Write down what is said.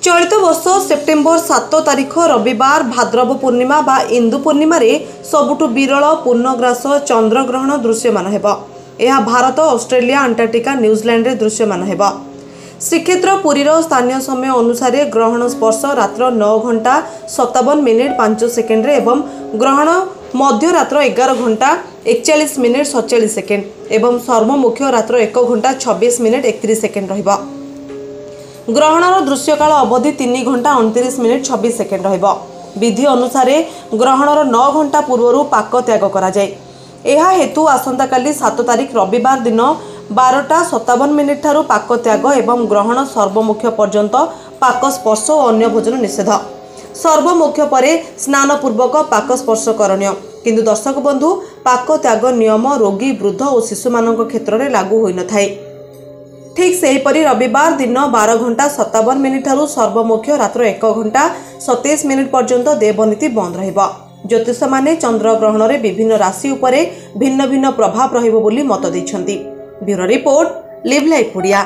चलित वर्ष सेप्टेम्बर 7 तारिख रविवार भाद्रव पूर्णिमा बा इंदु पूर्णिमा सबुठु विरल पूर्णग्रास चंद्रग्रहण दृश्यमान हेबो। यह भारत, ऑस्ट्रेलिया, अंटार्कटिका, न्यूजीलैंड रे दृश्यमान हेबो। श्रीक्षेत्र पुरीर स्थानीय समय अनुसार ग्रहण स्पर्श रात्र 9 घंटा 57 मिनिट 5 सेकेंड एवं ग्रहण मध्य रात्र 11 घंटा 41 मिनिट 47 सेकेंड एवं सर्वमुख्य रात्र 1 घंटा 26 मिनिट 31 सेकेंड रहिबो। ग्रहणर दृश्यकाल अवधि 3 घंटा 29 मिनिट 26 सेकेंड रहिबो। विधि अनुसार ग्रहणर 9 घंटा पूर्व पाक त्याग करा जाय। एहा हेतु आसंता काली 7 तारिख रविवार दिन 12टा 57 मिनिट ठारू पाक त्याग एवं ग्रहण सर्वमुख्य पर्यंत पाक स्पर्श और अन्य भोजन निषेध। सर्वमुख्य परे स्नान पूर्वक पाक स्पर्श करणीय, किंतु दर्शक बंधु पाक त्याग नियम रोगी, वृद्ध और शिशु मानक क्षेत्र में लागू होई न थाए। ठीक सेहीपरि रविवार दिन 12 घंटा 57 मिनिट ठारू सर्वमुख्य रात्र 1 घंटा 27 मिनिट पर्यंत देवनीति बंद रहिबो। ज्योतिष माने चंद्र ग्रहण रे विभिन्न राशि उपरे भिन्न भिन्न प्रभाव रहिबो बोली मत दैछंती। Bureau report, live life Odia.